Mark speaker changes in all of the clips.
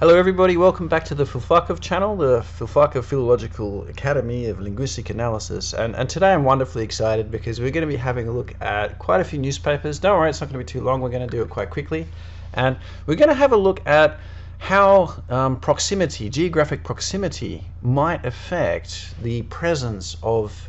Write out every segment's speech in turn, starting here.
Speaker 1: Hello everybody, welcome back to the Philfakov channel, the Philfakov Philological Academy of Linguistic Analysis. And today I'm wonderfully excited because we're going to be having a look at quite a few newspapers. Don't worry, it's not going to be too long, we're going to do it quite quickly. And we're going to have a look at how proximity, geographic proximity, might affect the presence of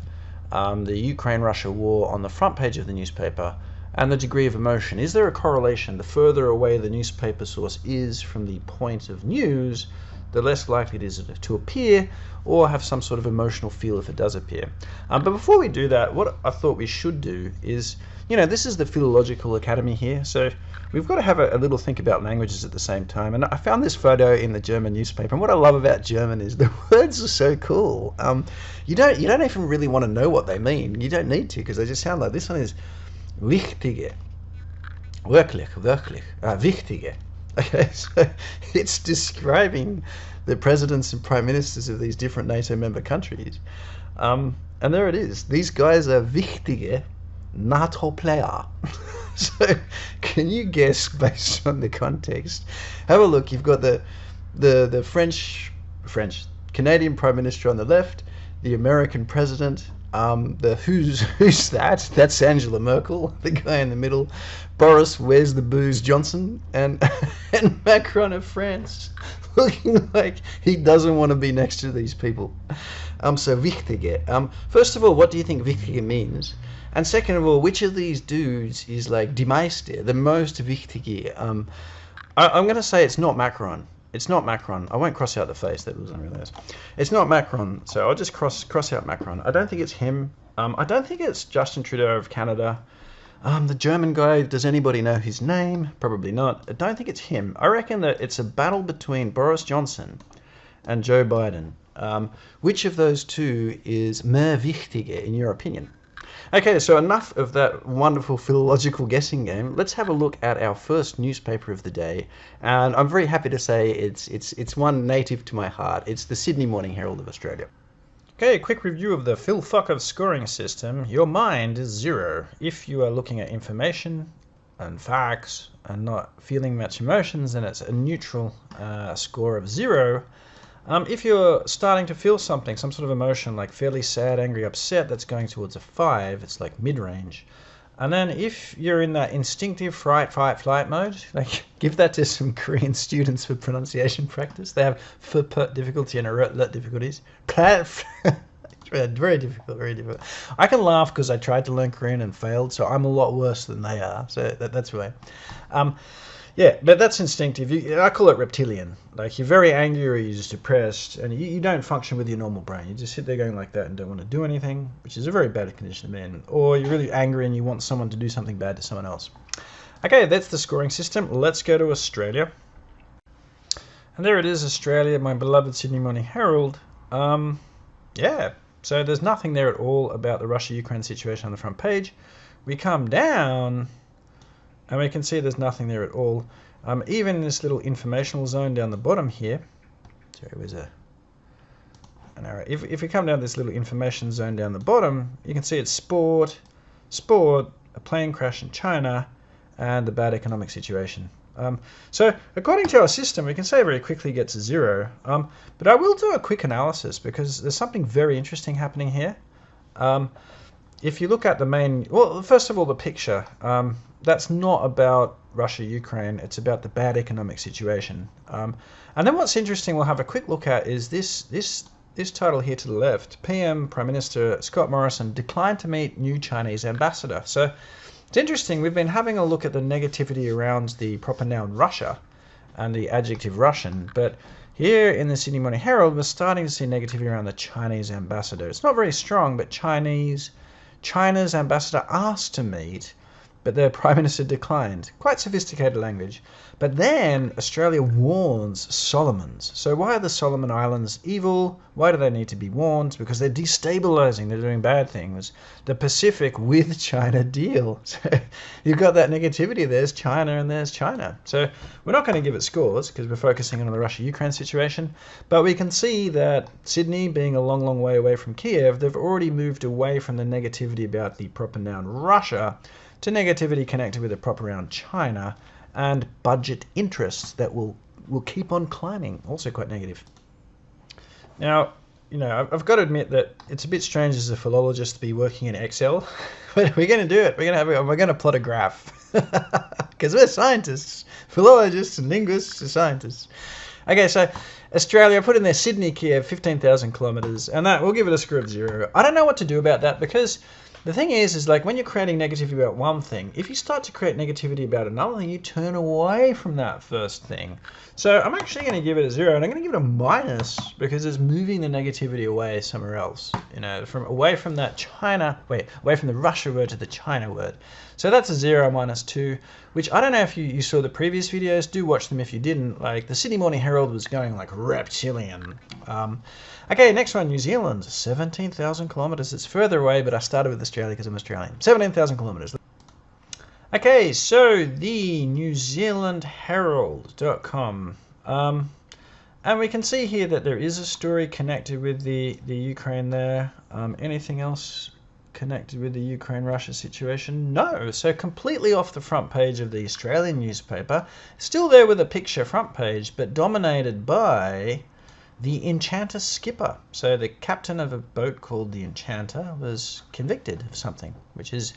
Speaker 1: the Ukraine-Russia war on the front page of the newspaper and the degree of emotion. Is there a correlation? The further away the newspaper source is from the point of news, the less likely it is to appear or have some sort of emotional feel if it does appear. But before we do that, what I thought we should do is, this is the Philological Academy here, so we've got to have a little think about languages at the same time. And I found this photo in the German newspaper, and what I love about German is the words are so cool. You don't even really want to know what they mean. You don't need to, because they just sound like this one is wichtige, wirklich, wichtige. Okay, so it's describing the presidents and prime ministers of these different NATO member countries. And there it is. These guys are wichtige NATO player. So can you guess based on the context? Have a look. You've got the French, Canadian prime minister on the left, the American president. The who's that? That's Angela Merkel, the guy in the middle. Boris, where's the booze, Johnson, and Macron of France, looking like he doesn't want to be next to these people. So wichtige. First of all, what do you think wichtige means? And second of all, which of these dudes is like die meiste, the most wichtige? I'm going to say it's not Macron. It's not Macron. I won't cross out the face. That wasn't really nice. It's not Macron, so I'll just cross out Macron. I don't think it's him. I don't think it's Justin Trudeau of Canada. The German guy, does anybody know his name? Probably not. I don't think it's him. I reckon that it's a battle between Boris Johnson and Joe Biden. Which of those two is mehr wichtige in your opinion? Okay, so enough of that wonderful philological guessing game. Let's have a look at our first newspaper of the day, and I'm very happy to say it's one native to my heart. It's the Sydney Morning Herald of Australia. Okay, a quick review of the Philfakov scoring system. Your mind is 0 if you are looking at information and facts and not feeling much emotions, then it's a neutral score of 0. If you're starting to feel something, some sort of emotion, like fairly sad, angry, upset, that's going towards a 5. It's like mid-range. And then if you're in that instinctive fright, fight, flight mode, like give that to some Korean students for pronunciation practice. They have f difficulty and let difficulties. Very difficult, very difficult. I can laugh because I tried to learn Korean and failed, so I'm a lot worse than they are. So that's why. Yeah, but that's instinctive. I call it reptilian. Like you're very angry or you're just depressed and you don't function with your normal brain. You just sit there going like that and don't want to do anything, which is a very bad condition to be in. Or you're really angry and you want someone to do something bad to someone else. Okay, that's the scoring system. Let's go to Australia. And there it is, Australia, my beloved Sydney Morning Herald. Yeah, so there's nothing there at all about the Russia-Ukraine situation on the front page. We come down and we can see there's nothing there at all. Even in this little informational zone down the bottom here, sorry, where's an arrow? If we come down this little information zone down the bottom, you can see it's sport, a plane crash in China, and the bad economic situation. So according to our system, we can say very quickly gets 0. But I will do a quick analysis because there's something very interesting happening here. If you look at the main, well, first of all, the picture, that's not about Russia-Ukraine, it's about the bad economic situation. And then what's interesting we'll have a quick look at is this title here to the left. PM Prime Minister Scott Morrison declined to meet new Chinese ambassador. So it's interesting, we've been having a look at the negativity around the proper noun Russia and the adjective Russian, but here in the Sydney Morning Herald, we're starting to see negativity around the Chinese ambassador. It's not very strong, but China's ambassador asked to meet, but their Prime Minister declined. Quite sophisticated language. But then Australia warns Solomons. So why are the Solomon Islands evil? Why do they need to be warned? Because they're destabilizing, they're doing bad things. The Pacific with China deal. So you've got that negativity. There's China and there's China. So we're not going to give it scores because we're focusing on the Russia-Ukraine situation. But we can see that Sydney, being a long, long way away from Kiev, they've already moved away from the negativity about the proper noun Russia to negativity connected with the proper noun China and budget interests that will will keep on climbing. Also quite negative. Now, you know, I've got to admit that it's a bit strange as a philologist to be working in Excel, but we're going to do it. We're going to plot a graph because we're scientists, philologists and linguists are scientists. Okay, so Australia, I put in there Sydney, Kiev, 15,000 kilometers, and that we'll give it a score of 0. I don't know what to do about that because the thing is like when you're creating negativity about one thing, if you start to create negativity about another thing, you turn away from that first thing. So I'm actually going to give it a 0, and I'm going to give it a minus because it's moving the negativity away somewhere else. You know, away from that China, away from the Russia word to the China word. So that's a 0 minus 2, which I don't know if you saw the previous videos. Do watch them if you didn't. Like the Sydney Morning Herald was going like reptilian. Okay, next one, New Zealand, 17,000 kilometers. It's further away, but I started with Australia because I'm Australian. 17,000 kilometers. Okay, so the New Zealand Herald.com. And we can see here that there is a story connected with the Ukraine there. Anything else connected with the Ukraine-Russia situation? No. So completely off the front page of the Australian newspaper. Still there with a picture front page, but dominated by the Enchanter skipper. So the captain of a boat called the Enchanter was convicted of something, which is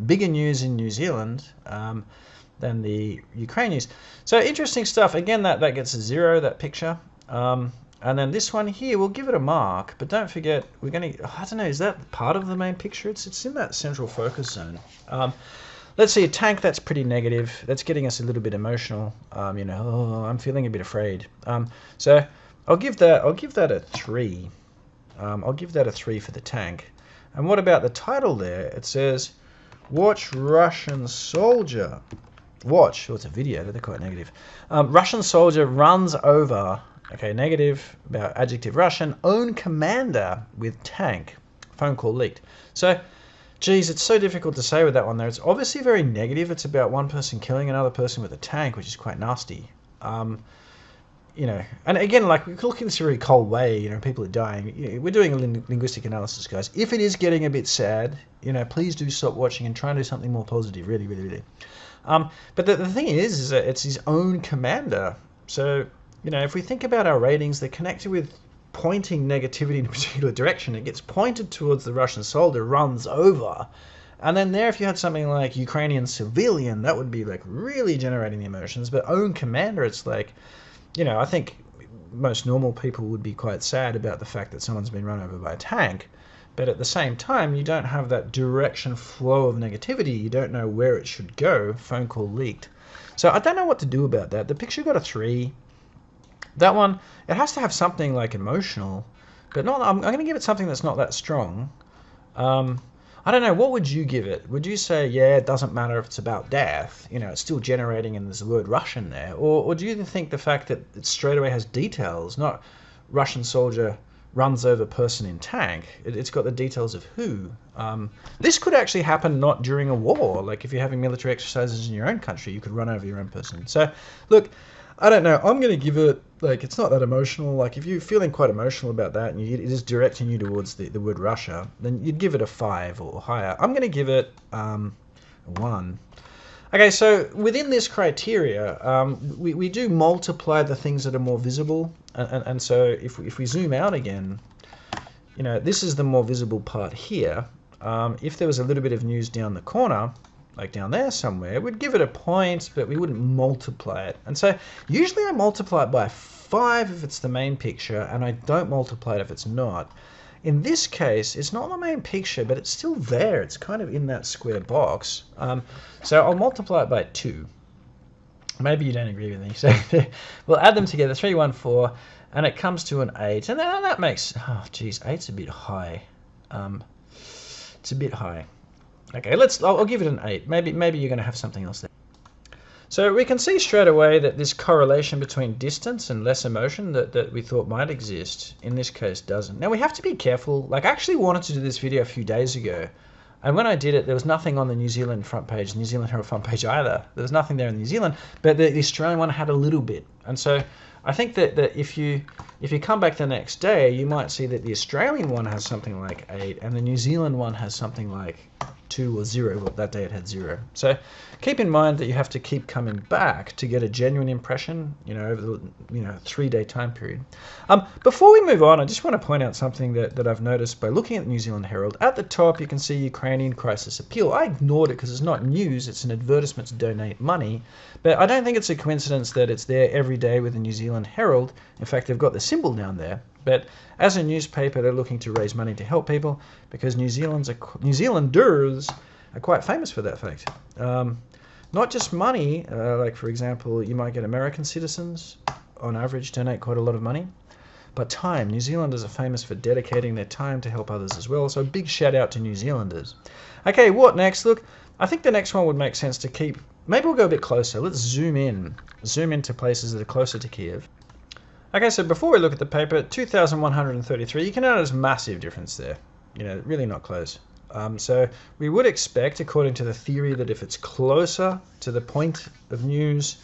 Speaker 1: bigger news in New Zealand than the Ukraine news. So interesting stuff. Again, that gets a 0, that picture. And then this one here, we'll give it a mark, but don't forget, we're going to, I don't know, is that part of the main picture? It's in that central focus zone. Let's see, a tank, that's pretty negative. That's getting us a little bit emotional. You know, oh, I'm feeling a bit afraid. So I'll give that a 3. I'll give that a 3 for the tank. And what about the title there? It says, watch Russian soldier. Watch, oh, it's a video, they're quite negative. Russian soldier runs over, okay, negative, about adjective Russian, own commander with tank. Phone call leaked. So, geez, it's so difficult to say with that one there. It's obviously very negative. It's about one person killing another person with a tank, which is quite nasty. You know, and again, like, we look in this very cold way, you know, people are dying. You know, we're doing a linguistic analysis, guys. If it is getting a bit sad, you know, please do stop watching and try and do something more positive, really, really, really. But the thing is that it's his own commander. So, you know, if we think about our ratings, they're connected with pointing negativity in a particular direction. It gets pointed towards the Russian soldier, runs over. And then there, if you had something like Ukrainian civilian, that would be like really generating the emotions. But own commander, it's like, you know, I think most normal people would be quite sad about the fact that someone's been run over by a tank. But at the same time, you don't have that direction flow of negativity. You don't know where it should go. Phone call leaked. So I don't know what to do about that. The picture got a 3. That one, it has to have something like emotional, but not. I'm going to give it something that's not that strong. I don't know. What would you give it? Would you say, yeah, it doesn't matter if it's about death, you know, it's still generating and there's the word Russian there? Or do you think the fact that it straight away has details, not Russian soldier runs over person in tank, it's got the details of who? This could actually happen not during a war. Like if you're having military exercises in your own country, you could run over your own person. So, look, I don't know. I'm going to give it, like, it's not that emotional. Like, if you're feeling quite emotional about that and it is directing you towards the word Russia, then you'd give it a 5 or higher. I'm going to give it a 1. Okay, so within this criteria, we do multiply the things that are more visible. And so if we zoom out again, you know, this is the more visible part here. If there was a little bit of news down the corner, like down there somewhere, we'd give it a point, but we wouldn't multiply it. And so usually I multiply it by 5 if it's the main picture, and I don't multiply it if it's not. In this case, it's not the main picture, but it's still there. It's kind of in that square box. So I'll multiply it by 2. Maybe you don't agree with me. So we'll add them together, 3, 1, 4, and it comes to an 8. And then that makes, oh geez, 8's a bit high. It's a bit high. Okay, I'll give it an 8. Maybe you're going to have something else there. So we can see straight away that this correlation between distance and less emotion that we thought might exist, in this case doesn't. Now we have to be careful. Like, I actually wanted to do this video a few days ago, and when I did it, there was nothing on the New Zealand front page, New Zealand Herald front page either. There was nothing there in New Zealand, but the Australian one had a little bit. And so I think that if you come back the next day, you might see that the Australian one has something like 8, and the New Zealand one has something like 2 or 0. Well, that day it had 0. So keep in mind that you have to keep coming back to get a genuine impression, over the 3-day time period. Before we move on, I just want to point out something that I've noticed by looking at the New Zealand Herald. At the top, you can see Ukrainian crisis appeal. I ignored it because it's not news, it's an advertisement to donate money. But I don't think it's a coincidence that it's there every day with the New Zealand Herald. In fact, they've got the symbol down there. But as a newspaper, they're looking to raise money to help people because New Zealanders are quite famous for that fact. Not just money, like for example, you might get American citizens on average donate quite a lot of money, but time. New Zealanders are famous for dedicating their time to help others as well. So a big shout out to New Zealanders. Okay, what next? Look, I think the next one would make sense to keep. Maybe we'll go a bit closer. Let's zoom into places that are closer to Kiev. Okay, so before we look at the paper, 2,133, you can notice massive difference there. Really not close. So we would expect, according to the theory, that if it's closer to the point of news,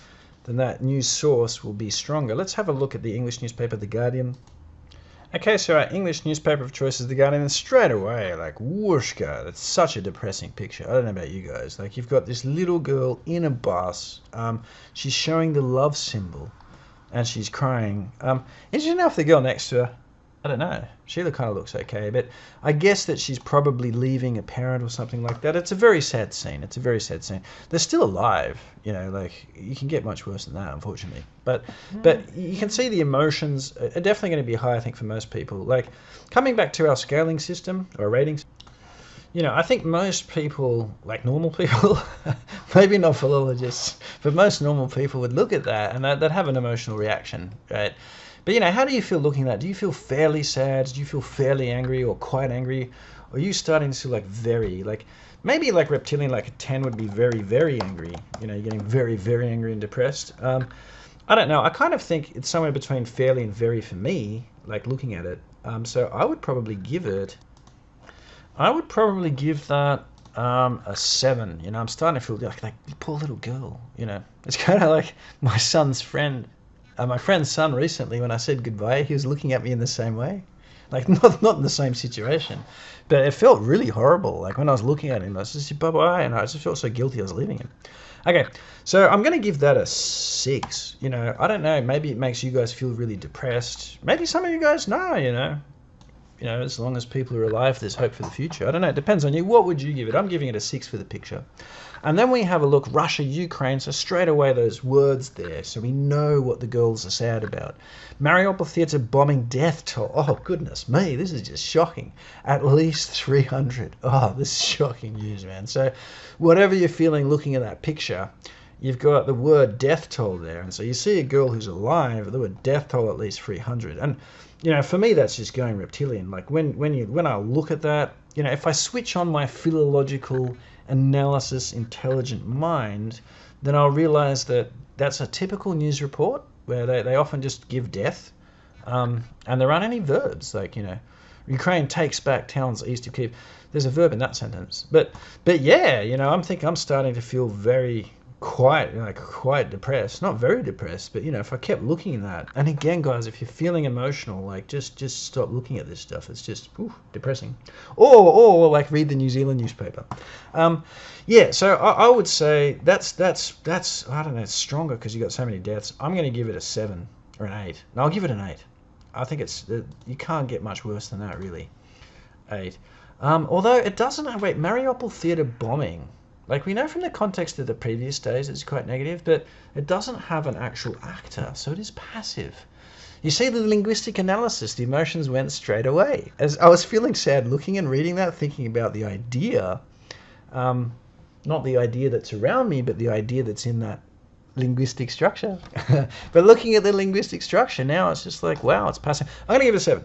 Speaker 1: then that news source will be stronger. Let's have a look at the English newspaper, The Guardian. Okay, so our English newspaper of choice is The Guardian, and straight away, like, whooshka, that's such a depressing picture. I don't know about you guys. Like, you've got this little girl in a bus. She's showing the love symbol. And she's crying. Interesting enough, the girl next to her, I don't know. She kind of looks okay, but I guess that she's probably leaving a parent or something like that. It's a very sad scene. They're still alive. Like you can get much worse than that, unfortunately. But you can see the emotions are definitely going to be high, I think, for most people. Like coming back to our scaling system or ratings. I think most people, like normal people, maybe not philologists, but most normal people would look at that and they'd have an emotional reaction, right? But, how do you feel looking at that? Do you feel fairly sad? Do you feel fairly angry or quite angry? Or are you starting to feel maybe like reptilian, like a 10 would be very, very angry. You're getting very, very angry and depressed. I don't know. I kind of think it's somewhere between fairly and very for me, like looking at it. So I would probably give that a 7. I'm starting to feel like poor little girl. It's kind of like my son's friend, my friend's son recently. When I said goodbye, he was looking at me in the same way, like not in the same situation, but it felt really horrible. Like when I was looking at him, I said bye bye, and I just felt so guilty I was leaving him. Okay, so I'm going to give that a 6. I don't know. Maybe it makes you guys feel really depressed. Maybe some of you guys know. As long as people are alive, there's hope for the future. I don't know. It depends on you. What would you give it? I'm giving it a 6 for the picture. And then we have a look, Russia, Ukraine. So straight away, those words there. So we know what the girls are sad about. Mariupol theatre bombing death toll. Oh, goodness me. This is just shocking. At least 300. Oh, this is shocking news, man. So whatever you're feeling looking at that picture, you've got the word death toll there. And so you see a girl who's alive, the word death toll at least 300. And for me, that's just going reptilian. Like when I look at that, if I switch on my philological analysis intelligent mind, then I'll realize that that's a typical news report where they often just give death, and there aren't any verbs. Like Ukraine takes back towns east of Kiev. There's a verb in that sentence. But yeah, I'm starting to feel very quite depressed. Not very depressed, but if I kept looking at that. And again, guys, if you're feeling emotional, like just stop looking at this stuff. It's just depressing. Or like read the New Zealand newspaper. So I would say that's I don't know, it's stronger because you got so many deaths. I'm going to give it a 7 or an 8. No, I'll give it an 8. I think you can't get much worse than that, really. 8. Although it doesn't. Wait, Mariupol theatre bombing. Like we know from the context of the previous days, it's quite negative, but it doesn't have an actual actor, so it is passive. You see the linguistic analysis, the emotions went straight away. As I was feeling sad looking and reading that, thinking about the idea, not the idea that's around me, but the idea that's in that linguistic structure. But looking at the linguistic structure now, it's just like, wow, it's passive. I'm going to give it a 7.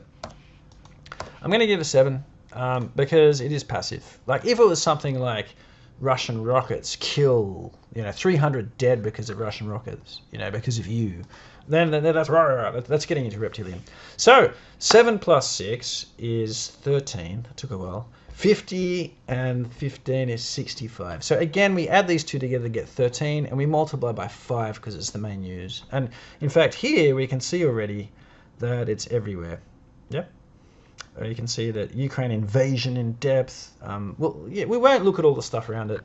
Speaker 1: I'm going to give it a 7 because it is passive. Like if it was something like Russian rockets kill, 300 dead because of Russian rockets, because of you, then that's getting into reptilian. So 7 plus 6 is 13. That took a while. 50 and 15 is 65. So again, we add these two together to get 13, and we multiply by 5 because it's the main news. And in fact, here we can see already that it's everywhere. Yep. You can see that Ukraine invasion in depth. Well, yeah, we won't look at all the stuff around it.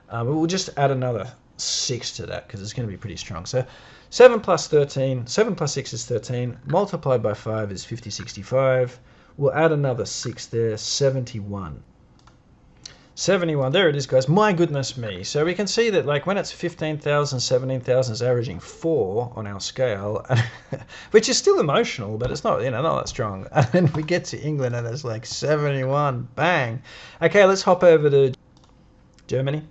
Speaker 1: But we'll just add another 6 to that because it's going to be pretty strong. So 7 plus 13, 7 plus 6 is 13, multiplied by 5 is 50, 65. We'll add another 6 there, 71. 71, there it is, guys. My goodness me. So we can see that like when it's 15,000, 17,000, it's averaging 4 on our scale, which is still emotional, but it's not, not that strong. And then we get to England and it's like 71, bang. Okay, let's hop over to Germany.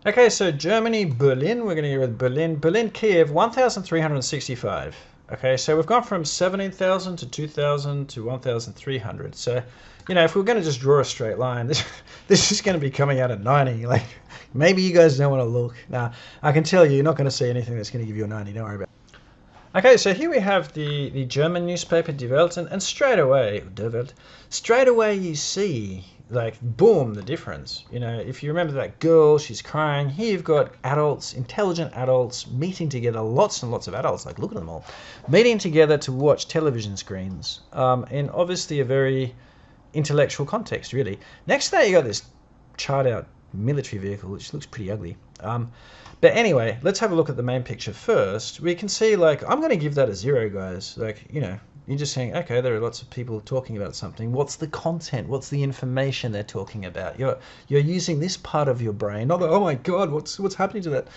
Speaker 1: Okay, so Germany, Berlin, we're going to go with Berlin. Berlin, Kiev, 1,365. Okay, so we've gone from 17,000 to 2,000 to 1,300. So, if we're going to just draw a straight line, this is going to be coming out at 90. Like, maybe you guys don't want to look. Now, I can tell you're not going to see anything that's going to give you a 90. Don't worry about it. Okay, so here we have the German newspaper Die Welt, and straight away you see, like, boom, the difference. If you remember that girl, she's crying. Here you've got adults, intelligent adults, meeting together, lots and lots of adults, like, look at them all, meeting together to watch television screens, in obviously a very intellectual context, really. Next to that, you got this charred out military vehicle, which looks pretty ugly. But anyway, let's have a look at the main picture first. We can see, like, I'm going to give that a 0, guys. Like, you're just saying, okay, there are lots of people talking about something. What's the content? What's the information they're talking about? You're using this part of your brain. Not like, oh my God, what's happening to that?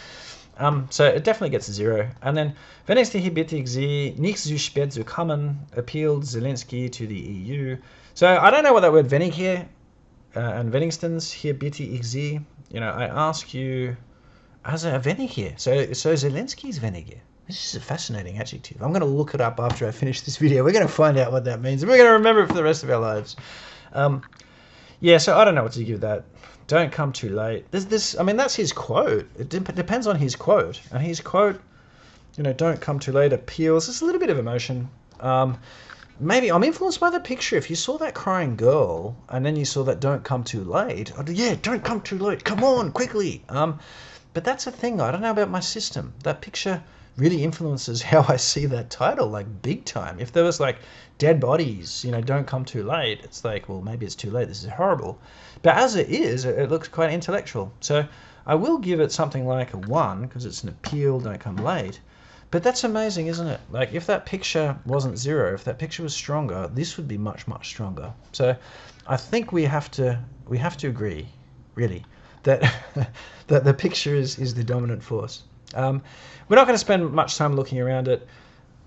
Speaker 1: So it definitely gets a 0. And then, wenn es die bitte sie nicht so spät zu kommen, appealed Zelensky to the EU. So I don't know what that word wenig here, and Wenigstens hier bitte ich Sie. I ask you, as a wenig here. So Zelensky's wenig. This is a fascinating adjective. I'm going to look it up after I finish this video. We're going to find out what that means. And we're going to remember it for the rest of our lives. Yeah, so I don't know what to give that. Don't come too late. That's his quote. It depends on his quote. And his quote, don't come too late, appeals. There's a little bit of emotion. Maybe I'm influenced by the picture. If you saw that crying girl and then you saw that don't come too late, yeah, don't come too late. Come on, quickly. But that's a thing. I don't know about my system. That picture really influences how I see that title, like big time. If there was like dead bodies, don't come too late, it's like, well, maybe it's too late. This is horrible. But as it is, it looks quite intellectual. So I will give it something like a 1 because it's an appeal, don't come late. But that's amazing, isn't it? Like if that picture wasn't 0, if that picture was stronger, this would be much, much stronger. So I think we have to agree, really, that that the picture is the dominant force. We're not going to spend much time looking around it.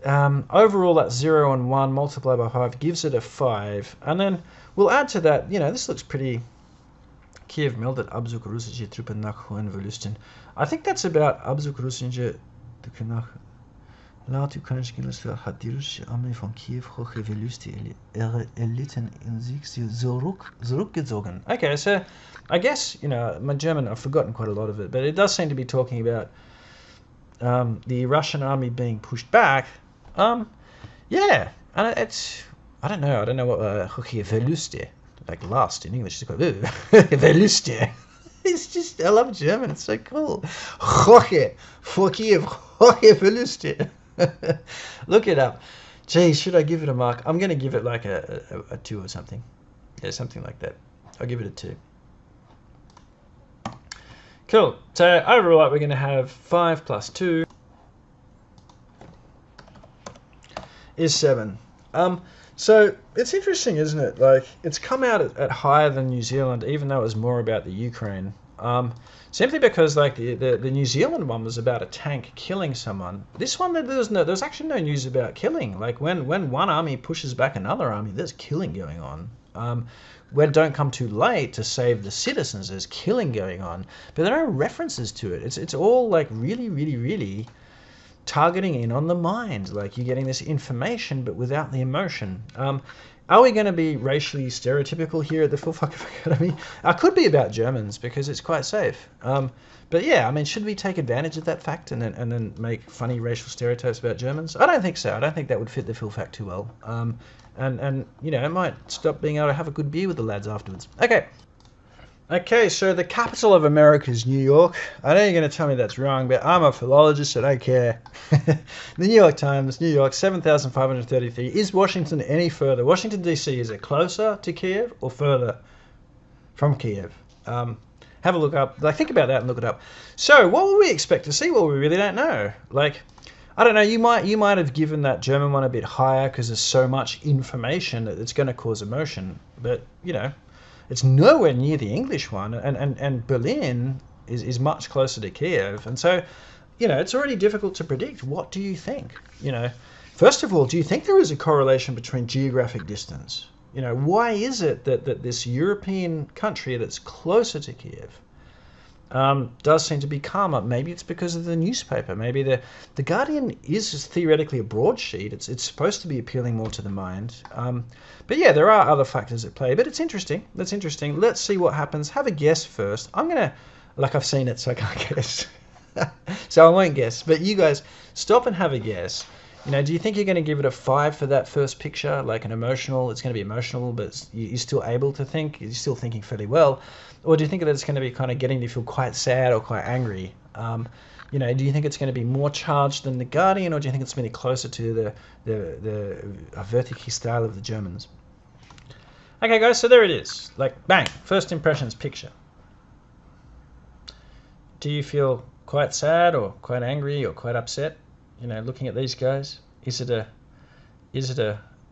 Speaker 1: Overall, that 0 and 1 multiplied by 5 gives it a 5. And then we'll add to that, this looks pretty... Kiev meldet Abzug russische Truppen nach hohen Verlusten. I think that's about Abzug russische Truppen nach... Laut ukrainische Grenze hat die russische Armee von Kiew hohe Verluste erlitten in sich zurückgezogen. Okay, so I guess, my German, I've forgotten quite a lot of it, but it does seem to be talking about the Russian army being pushed back. Yeah, and it's, I don't know what hohe Verluste, like last in English, is called Verluste. It's just, I love German, it's so cool. Hohe, for Kiev, hohe Verluste. Look it up. Geez, should I give it a mark? I'm going to give it like a 2 or something. Yeah, something like that. I'll give it a 2. Cool. So overall, we're going to have 5 plus 2 is 7. So it's interesting, isn't it? Like it's come out at higher than New Zealand, even though it was more about the Ukraine. Simply because like the New Zealand one was about a tank killing someone. This one there's actually no news about killing. Like when one army pushes back another army, there's killing going on. When don't come too late to save the citizens, there's killing going on. But there are no references to it. It's all like really, really, really targeting in on the mind. Like you're getting this information but without the emotion. Are we going to be racially stereotypical here at the Philfakov Academy? I could be about Germans because it's quite safe. But yeah, should we take advantage of that fact and then make funny racial stereotypes about Germans? I don't think so. I don't think that would fit the Philfac too well. And it might stop being able to have a good beer with the lads afterwards. Okay. Okay, so the capital of America is New York. I know you're going to tell me that's wrong, but I'm a philologist, I don't care. The New York Times, New York, 7,533. Is Washington any further? Washington, D.C., is it closer to Kiev or further from Kiev? Have a look up. Like, think about that and look it up. So, what would we expect to see? Well, we really don't know. Like, I don't know. You might have given that German one a bit higher because there's so much information that it's going to cause emotion. But it's nowhere near the English one, and Berlin is much closer to Kiev, and so it's already difficult to predict. What do you think? First of all, do you think there is a correlation between geographic distance? Why is it that this European country that's closer to Kiev does seem to be calmer? Maybe it's because of the newspaper. Maybe the Guardian is theoretically a broadsheet. It's supposed to be appealing more to the mind. But yeah, there are other factors at play. But it's interesting. That's interesting. Let's see what happens. Have a guess first. I'm gonna, I've seen it, so I can't guess. So I won't guess. But you guys, stop and have a guess. Do you think you're going to give it a 5 for that first picture, like an emotional? It's going to be emotional, but you're still able to think. You're still thinking fairly well. Or do you think that it's going to be kind of getting you to feel quite sad or quite angry? Do you think it's going to be more charged than the Guardian, or do you think it's going to be closer to the Vertiki style of the Germans? Okay, guys, so there it is. Like, bang, first impressions picture. Do you feel quite sad or quite angry or quite upset? Looking at these guys, is it a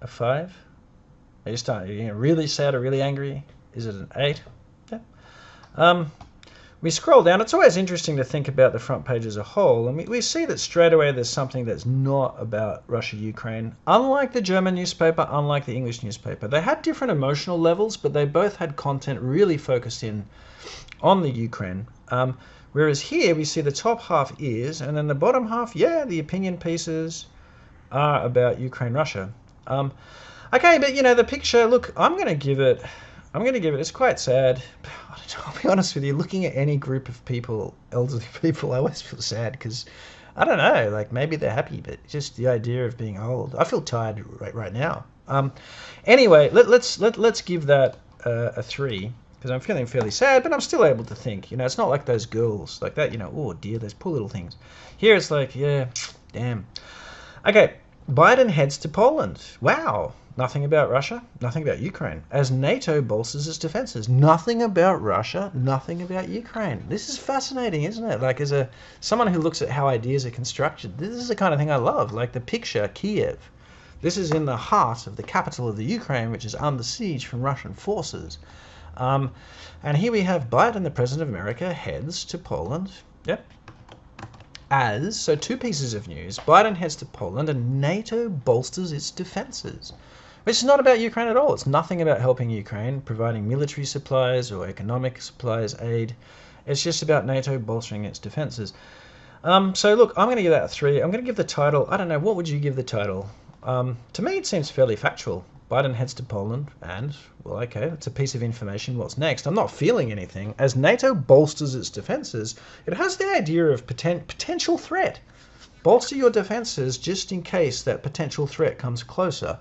Speaker 1: 5? Are you starting really sad or really angry? Is it an 8? Yeah. We scroll down. It's always interesting to think about the front page as a whole, and we see that straight away there's something that's not about Russia-Ukraine. Unlike the German newspaper, unlike the English newspaper, they had different emotional levels, but they both had content really focused in on the Ukraine. Whereas here we see the top half is, and then the bottom half, the opinion pieces are about Ukraine-Russia. Okay, but the picture, look, I'm going to give it, it's quite sad. I don't know, I'll be honest with you, looking at any group of people, elderly people, I always feel sad because, I don't know, like maybe they're happy, but just the idea of being old. I feel tired right now. Anyway, let's give that a 3. Because I'm feeling fairly sad, but I'm still able to think. It's not like those girls like that, oh dear, those poor little things. Here it's like, yeah, damn. Okay, Biden heads to Poland. Wow, nothing about Russia, nothing about Ukraine. As NATO bolsters its defenses, nothing about Russia, nothing about Ukraine. This is fascinating, isn't it? Like, as someone who looks at how ideas are constructed, this is the kind of thing I love. Like the picture, Kiev. This is in the heart of the capital of the Ukraine, which is under siege from Russian forces. And here we have Biden, the President of America, heads to Poland. Yep. So 2 pieces of news. Biden heads to Poland and NATO bolsters its defenses. Which is not about Ukraine at all. It's nothing about helping Ukraine, providing military supplies or economic supplies, aid. It's just about NATO bolstering its defenses. So look, I'm going to give that a 3. I'm going to give the title, I don't know, what would you give the title? To me it seems fairly factual. Biden heads to Poland and, well, okay, it's a piece of information. What's next? I'm not feeling anything. As NATO bolsters its defenses, it has the idea of potential threat. Bolster your defenses just in case that potential threat comes closer,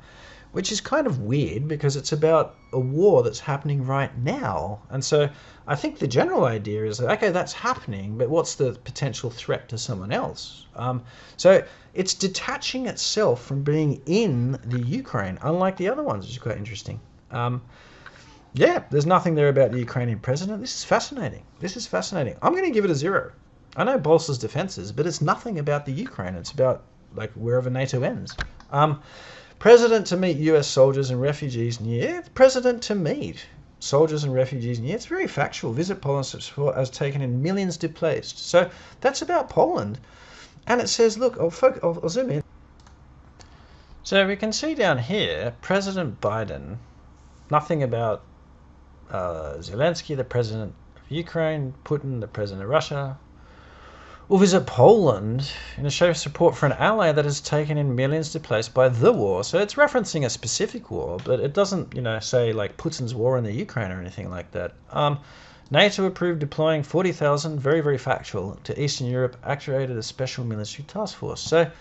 Speaker 1: which is kind of weird because it's about a war that's happening right now. And so I think the general idea is that, okay, that's happening, but what's the potential threat to someone else? So it's detaching itself from being in the Ukraine, unlike the other ones, which is quite interesting. There's nothing there about the Ukrainian president. This is fascinating. I'm going to give it a 0. I know bolsters defenses, but it's nothing about the Ukraine. It's about, like, wherever NATO ends. President to meet US soldiers and refugees near. President to meet soldiers and refugees near. It's very factual. Visit Poland has taken in millions displaced. So that's about Poland. And it says, look, I'll zoom in. So we can see down here, President Biden, nothing about Zelensky, the president of Ukraine, Putin, the president of Russia, will visit Poland in a show of support for an ally that has taken in millions displaced by the war. So it's referencing a specific war, but it doesn't, say like Putin's war in the Ukraine or anything like that. NATO approved deploying 40,000, very, very factual, to Eastern Europe, activated a special military task force. So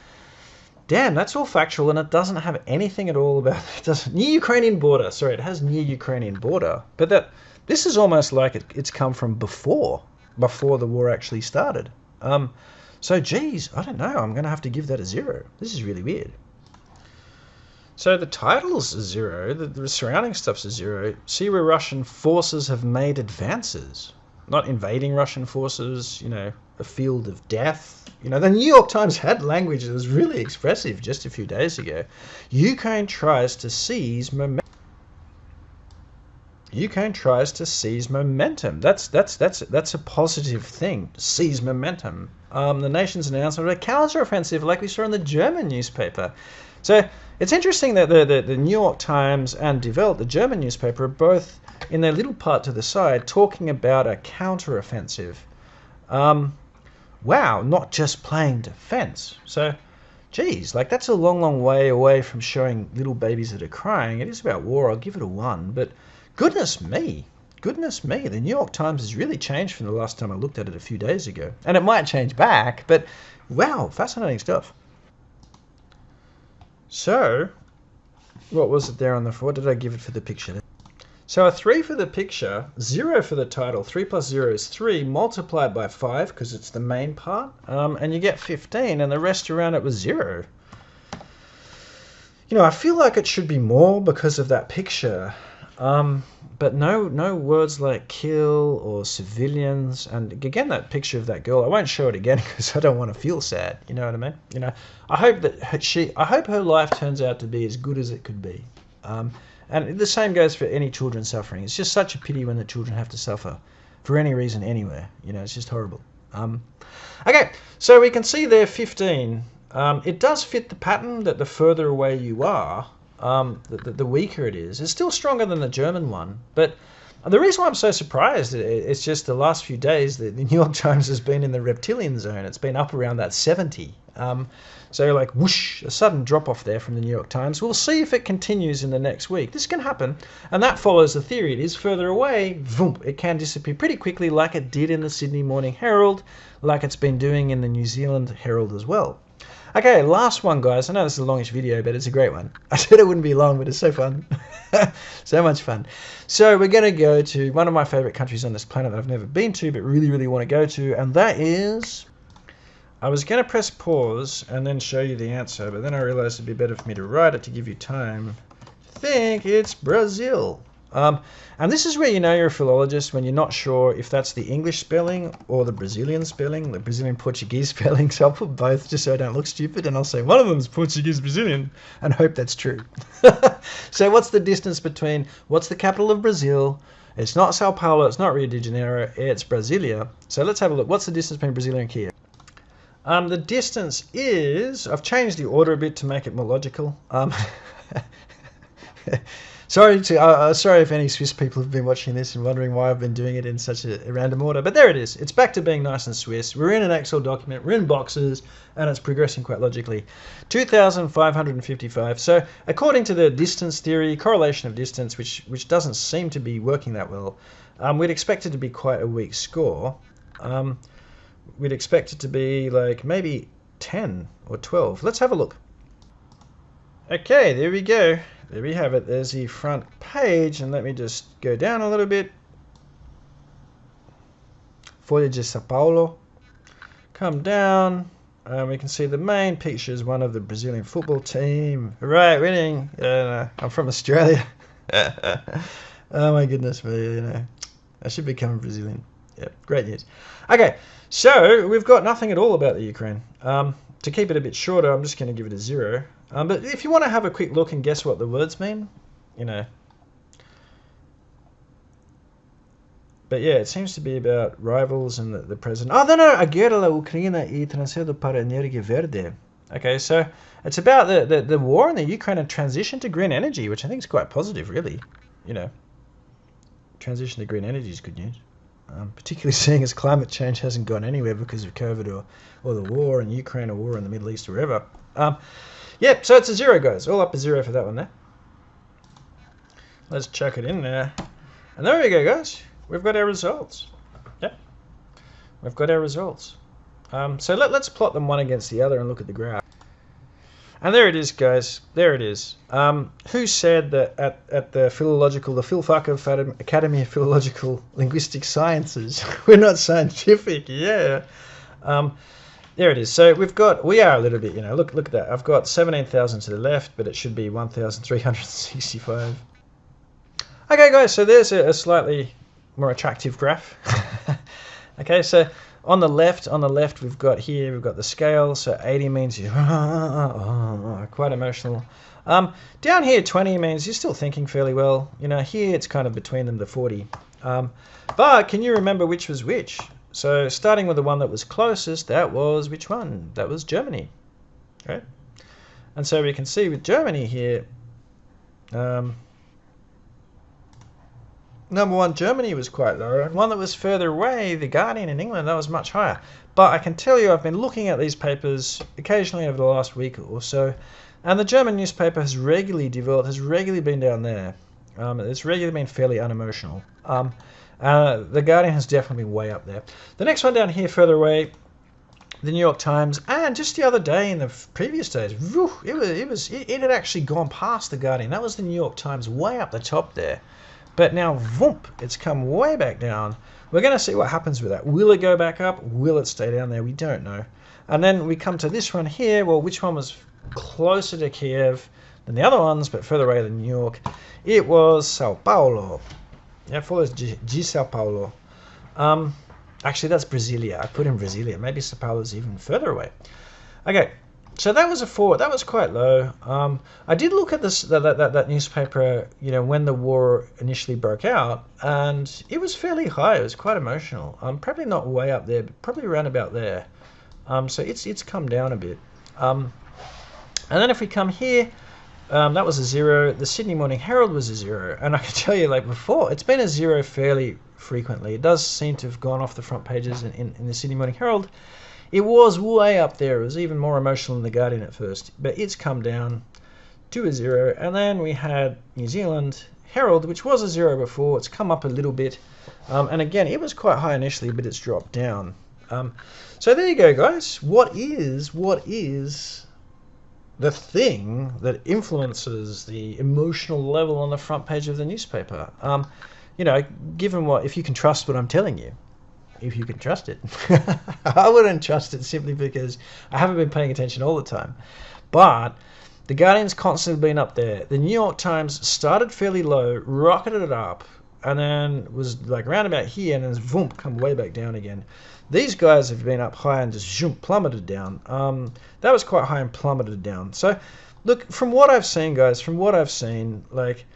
Speaker 1: Damn, that's all factual, and it doesn't have anything at all about it. Doesn't near Ukrainian border. Sorry, it has near Ukrainian border, but this is almost like it's come from before the war actually started. So geez, I don't know. I'm gonna have to give that a 0. This is really weird. So the title's a 0. The surrounding stuff's a 0. See where Russian forces have made advances, not invading Russian forces. You know, a field of death. You know, the New York Times had language that was really expressive just a few days ago. Ukraine tries to seize momentum. Ukraine tries to seize momentum. That's a positive thing. Seize momentum. The nation's announcement of a counter-offensive, like we saw in the German newspaper. So it's interesting that the New York Times and Die Welt, the German newspaper, are both in their little part to the side talking about a counter-offensive. Wow, not just playing defense. So, geez, like that's a long way away from showing little babies that are crying. It is about war. I'll give it a 1. But goodness me, the New York Times has really changed from the last time I looked at it a few days ago. And it might change back, but wow, fascinating stuff. So, what was it there on the floor? What did I give it for the picture? So a 3 for the picture, 0 for the title. 3 plus 0 is 3, multiplied by 5, because it's the main part, and you get 15, and the rest around it was 0. You know, I feel like it should be more because of that picture, but no words like kill or civilians, and again, that picture of that girl, I won't show it again because I don't want to feel sad, you know what I mean? You know, I hope her life turns out to be as good as it could be. And the same goes for any children suffering. It's just such a pity when the children have to suffer for any reason anywhere. You know, it's just horrible. Okay, so we can see there 15. It does fit the pattern that the further away you are, the weaker it is. It's still stronger than the German one. But the reason why I'm so surprised, it's just the last few days, the New York Times has been in the reptilian zone. It's been up around that 70. So like whoosh, a sudden drop off there from the New York Times. We'll see if it continues in the next week. This can happen, and that follows the theory. It is further away, boom, it can disappear pretty quickly, like it did in the Sydney Morning Herald, like it's been doing in the New Zealand Herald as well. Okay, last one, guys. I know this is a longish video, but it's a great one. I said it wouldn't be long, but it's so fun. So much fun. So we're going to go to one of my favorite countries on this planet that I've never been to, but really want to go to, and that is... I was going to press pause and then show you the answer, but then I realized it'd be better for me to write it to give you time to think. It's Brazil. And this is where you know you're a philologist when you're not sure if that's the English spelling or the Brazilian spelling, the Brazilian Portuguese spelling. So I'll put both just so I don't look stupid, and I'll say one of them is Portuguese Brazilian and hope that's true. So what's the distance between, what's the capital of Brazil? It's not Sao Paulo, it's not Rio de Janeiro, it's Brasilia. So let's have a look. What's the distance between Brasilia and Kiev? The distance is, I've changed the order a bit to make it more logical. Sorry if any Swiss people have been watching this and wondering why I've been doing it in such a random order, but there it is. It's back to being nice and Swiss. We're in an Excel document, we're in boxes, and it's progressing quite logically. 2,555. So according to the distance theory, correlation of distance, which doesn't seem to be working that well, we'd expect it to be quite a weak score. We'd expect it to be like maybe 10 or 12. Let's have a look. Okay, there we go. There we have it. There's the front page, and let me just go down a little bit. Folha de Sao Paulo. Come down, and we can see the main picture is one of the Brazilian football team. Right, winning. I'm from Australia. Oh my goodness me, you know. I should become a Brazilian. Yep, great news. Okay, so we've got nothing at all about the Ukraine. To keep it a bit shorter, I'm just going to give it a 0. But if you want to have a quick look and guess what the words mean, you know. But yeah, it seems to be about rivals and the president. Oh, no, a guerra la Ucrania y transferro para energia verde. Okay, so it's about the war in the Ukraine and transition to green energy, which I think is quite positive, really. You know, transition to green energy is good news. Particularly seeing as climate change hasn't gone anywhere because of COVID or the war in Ukraine or war in the Middle East or wherever. Yep, so it's a 0, guys. All up a 0 for that one there. Let's chuck it in there. And there we go, guys. We've got our results. Yep, we've got our results. So let's plot them one against the other and look at the graph. And there it is, guys. There it is. Who said that at the Philfakov Academy of Philological Linguistic Sciences, we're not scientific? Yeah. There it is. So we are a little bit, look at that. I've got 17,000 to the left, but it should be 1,365. Okay, guys, so there's a slightly more attractive graph. Okay, so on the left we've got the scale. So 80 means you're quite emotional. Down here 20 means you're still thinking fairly well. Here it's kind of between them, the 40. But can you remember which was which? So starting with the one that was closest, that was which one? That was Germany. Okay, and so we can see with Germany here, number one, Germany was quite low, and one that was further away, The Guardian in England, that was much higher. But I can tell you, I've been looking at these papers occasionally over the last week or so, and the German newspaper has regularly been down there. It's regularly been fairly unemotional. The Guardian has definitely been way up there. The next one down here further away, the New York Times, and just the other day in the previous days, it had actually gone past the Guardian. That was the New York Times way up the top there. But now, voomp, it's come way back down. We're going to see what happens with that. Will it go back up? Will it stay down there? We don't know. And then we come to this one here. Well, which one was closer to Kiev than the other ones, but further away than New York? It was Sao Paulo. Yeah, follows G Sao Paulo. Actually, that's Brasilia. I put in Brasilia. Maybe Sao Paulo is even further away. Okay, so that was a 4. That was quite low. I did look at that newspaper, when the war initially broke out, and it was fairly high. It was quite emotional. Probably not way up there, but probably around about there. So it's come down a bit. And then if we come here, that was a 0. The Sydney Morning Herald was a 0, and I can tell you, like before, it's been a 0 fairly frequently. It does seem to have gone off the front pages in the Sydney Morning Herald. It was way up there. It was even more emotional than the Guardian at first, but it's come down to a 0. And then we had New Zealand Herald, which was a 0 before. It's come up a little bit, and again, it was quite high initially, but it's dropped down. So there you go, guys. What is the thing that influences the emotional level on the front page of the newspaper? Given if you can trust what I'm telling you, if you can trust it. I wouldn't trust it simply because I haven't been paying attention all the time. But the Guardian's constantly been up there. The New York Times started fairly low, rocketed it up, and then was like round about here, and then voom, come way back down again. These guys have been up high and just zoom, plummeted down. That was quite high and plummeted down. So, look, from what I've seen, guys, like,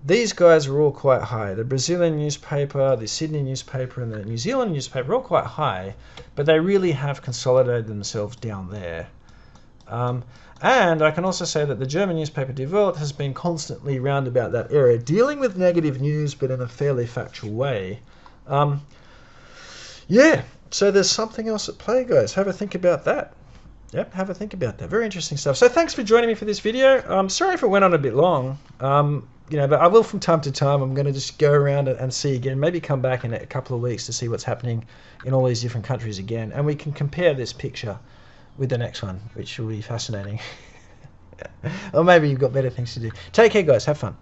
Speaker 1: these guys are all quite high. The Brazilian newspaper, the Sydney newspaper, and the New Zealand newspaper are all quite high, but they really have consolidated themselves down there. And I can also say that the German newspaper Die Welt has been constantly round about that area, dealing with negative news, but in a fairly factual way. Yeah, so there's something else at play, guys. Have a think about that. Yep, have a think about that. Very interesting stuff. So thanks for joining me for this video. I'm sorry if it went on a bit long. But I will from time to time. I'm going to just go around and see again, maybe come back in a couple of weeks to see what's happening in all these different countries again, and we can compare this picture with the next one, which will be fascinating. Or maybe you've got better things to do. Take care, guys. Have fun.